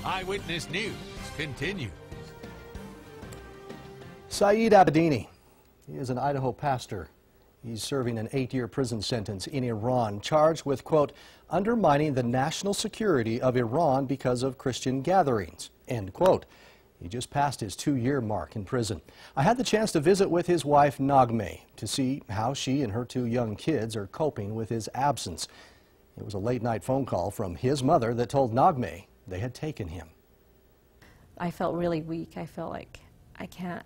Eyewitness News continues. Saeed Abedini, he is an Idaho pastor. He's serving an 8-year prison sentence in Iran, charged with, quote, undermining the national security of Iran because of Christian gatherings, end quote. He just passed his 2-year mark in prison. I had the chance to visit with his wife, Naghmeh, to see how she and her 2 young kids are coping with his absence. It was a late-night phone call from his mother that told Naghmeh they had taken him. I felt really weak. I felt like I can't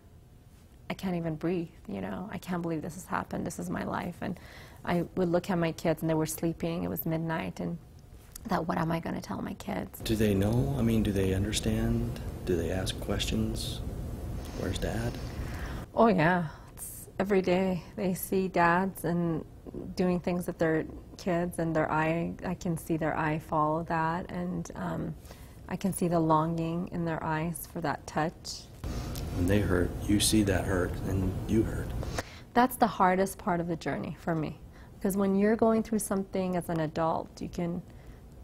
even breathe, you know. I can't believe this has happened. This is my life. And I would look at my kids and they were sleeping. It was midnight and I thought, what am I going to tell my kids? Do they know? I mean, do they understand? Do they ask questions? Where's Dad? Oh yeah, it's every day they see dads and doing things with their kids, and I can see their eye follow that, and I can see the longing in their eyes for that touch. When they hurt, you see that hurt, and you hurt. That's the hardest part of the journey for me, because when you're going through something as an adult, you can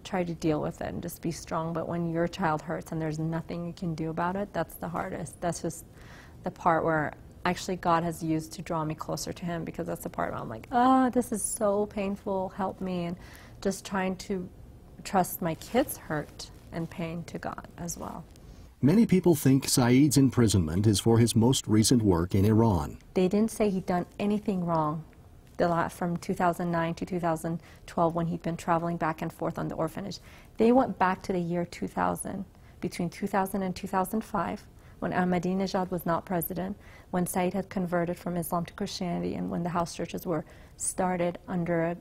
try to deal with it and just be strong, but when your child hurts and there's nothing you can do about it, that's the hardest. That's just the part where actually God has used to draw me closer to Him, because that's the part where I'm like, oh, this is so painful, help me, and just trying to trust my kids' hurt and pain to God as well. Many people think Saeed's imprisonment is for his most recent work in Iran. They didn't say he'd done anything wrong from 2009 to 2012 when he'd been traveling back and forth on the orphanage. They went back to the year 2000, between 2000 and 2005, when Ahmadinejad was not president, when Saeed had converted from Islam to Christianity, and when the house churches were started under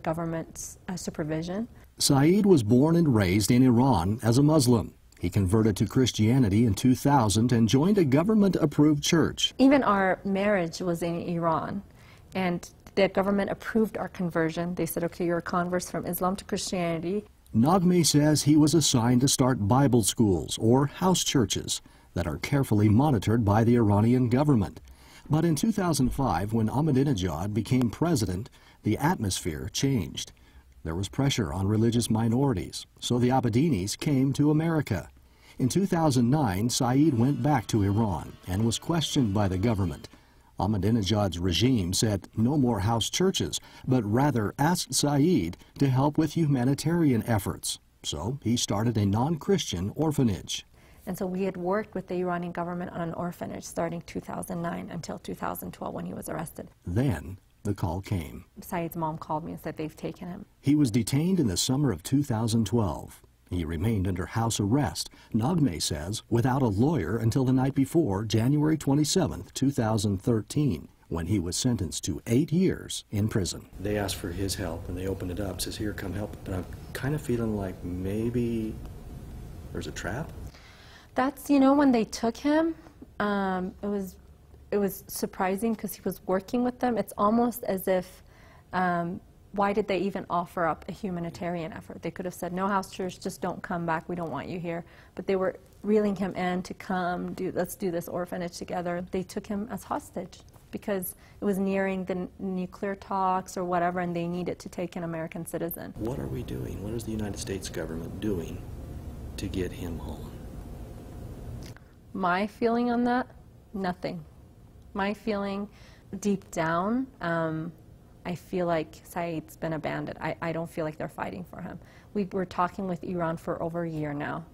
government supervision. Saeed was born and raised in Iran as a Muslim. He converted to Christianity in 2000 and joined a government-approved church. Even our marriage was in Iran, and the government approved our conversion. They said, okay, you're a convert from Islam to Christianity. Naghmeh says he was assigned to start Bible schools, or house churches, that are carefully monitored by the Iranian government. But in 2005, when Ahmadinejad became president, the atmosphere changed. There was pressure on religious minorities, so the Abedinis came to America. In 2009, Saeed went back to Iran and was questioned by the government. Ahmadinejad's regime said no more house churches, but rather asked Saeed to help with humanitarian efforts. So he started a non-Christian orphanage. And so we had worked with the Iranian government on an orphanage starting 2009 until 2012 when he was arrested. Then the call came. Saeed's mom called me and said they've taken him. He was detained in the summer of 2012. He remained under house arrest, Naghmeh says, without a lawyer until the night before, January 27, 2013, when he was sentenced to 8 years in prison. They asked for his help, and they opened it up, says, here, come help. But I'm kind of feeling like maybe there's a trap. That's, you know, when they took him, it was surprising because he was working with them. It's almost as if, why did they even offer up a humanitarian effort? They could have said, no house church, just don't come back, we don't want you here. But they were reeling him in to come, let's do this orphanage together. They took him as hostage because it was nearing the nuclear talks or whatever, and they needed to take an American citizen. What are we doing? What is the United States government doing to get him home? My feeling on that, nothing. My feeling deep down, I feel like Saeed's been abandoned. I don't feel like they're fighting for him. We're talking with Iran for over a year now.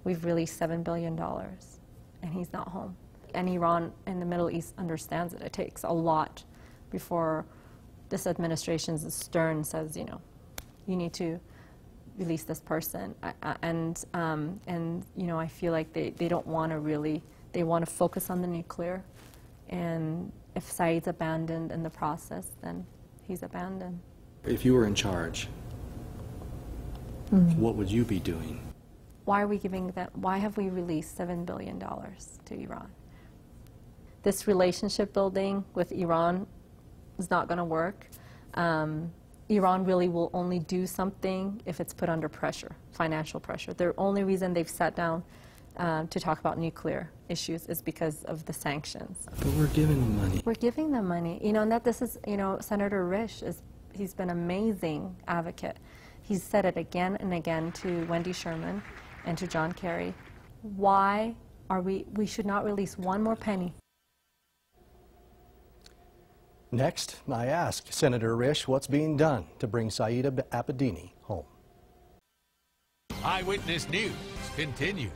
We've released $7 billion, and he's not home. And Iran and the Middle East understands it. It takes a lot before this administration's stern says, you know, you need to release this person. And you know, I feel like they don't want to really, they want to focus on the nuclear. And if Saeed's abandoned in the process, then he's abandoned. If you were in charge, what would you be doing? Why are we giving them, why have we released $7 billion to Iran? This relationship building with Iran is not going to work. Iran really will only do something if it's put under pressure, financial pressure. The only reason they've sat down to talk about nuclear issues is because of the sanctions. But we're giving them money. We're giving them money. You know, and that this is, you know, Senator Risch, he's been an amazing advocate. He's said it again and again to Wendy Sherman and to John Kerry. Why are we should not release one more penny. Next, I ask Senator Risch what's being done to bring Saeed Abedini home. Eyewitness News continues.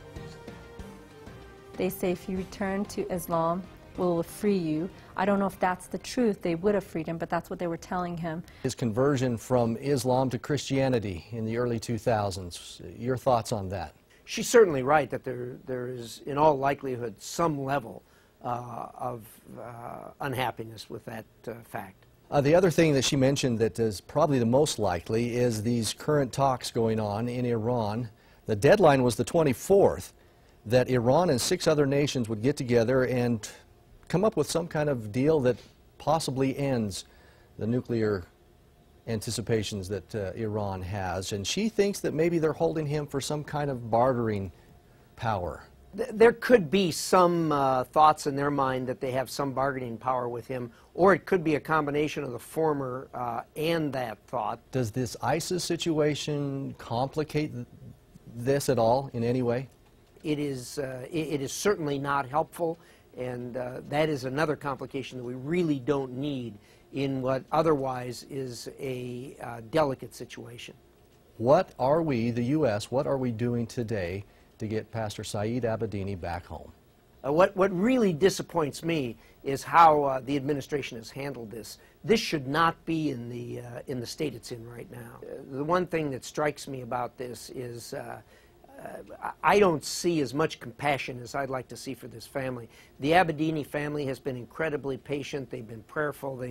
They say if you return to Islam, we'll free you. I don't know if that's the truth. They would have freed him, but that's what they were telling him. His conversion from Islam to Christianity in the early 2000s. Your thoughts on that? She's certainly right that there is, in all likelihood, some level of unhappiness with that fact. The other thing that she mentioned that is probably the most likely is these current talks going on in Iran. The deadline was the 24th, that Iran and 6 other nations would get together and come up with some kind of deal that possibly ends the nuclear anticipations that Iran has. And she thinks that maybe they're holding him for some kind of bartering power. There could be some thoughts in their mind that they have some bargaining power with him, or it could be a combination of the former and that thought. Does this ISIS situation complicate this at all in any way? It is certainly not helpful, and that is another complication that we really don't need in what otherwise is a delicate situation. What are we, the U.S., what are we doing today to get Pastor Saeed Abedini back home? What really disappoints me is how the administration has handled this. This should not be in the state it's in right now. The one thing that strikes me about this is I don't see as much compassion as I'd like to see for this family. The Abedini family has been incredibly patient. They've been prayerful.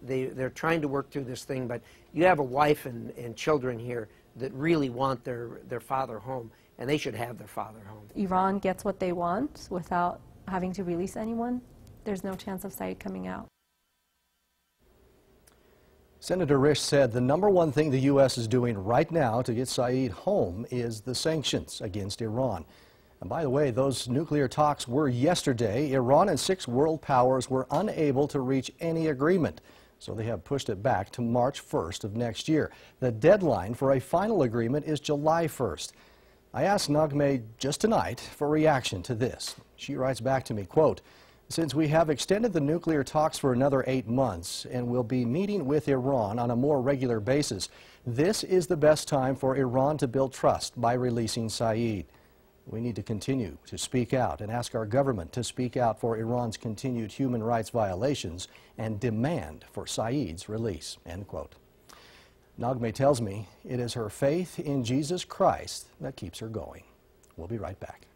They're trying to work through this thing. But you have a wife and children here that really want their father home, and they should have their father home. Iran gets what they want without having to release anyone. There's no chance of Saeed coming out. Senator Risch said the #1 thing the U.S. is doing right now to get Saeed home is the sanctions against Iran. And by the way, those nuclear talks were yesterday. Iran and 6 world powers were unable to reach any agreement, so they have pushed it back to March 1st of next year. The deadline for a final agreement is July 1st. I asked Naghmeh just tonight for reaction to this. She writes back to me, quote, "Since we have extended the nuclear talks for another 8 months and will be meeting with Iran on a more regular basis, this is the best time for Iran to build trust by releasing Saeed. We need to continue to speak out and ask our government to speak out for Iran's continued human rights violations and demand for Saeed's release," end quote. Naghmeh tells me it is her faith in Jesus Christ that keeps her going. We'll be right back.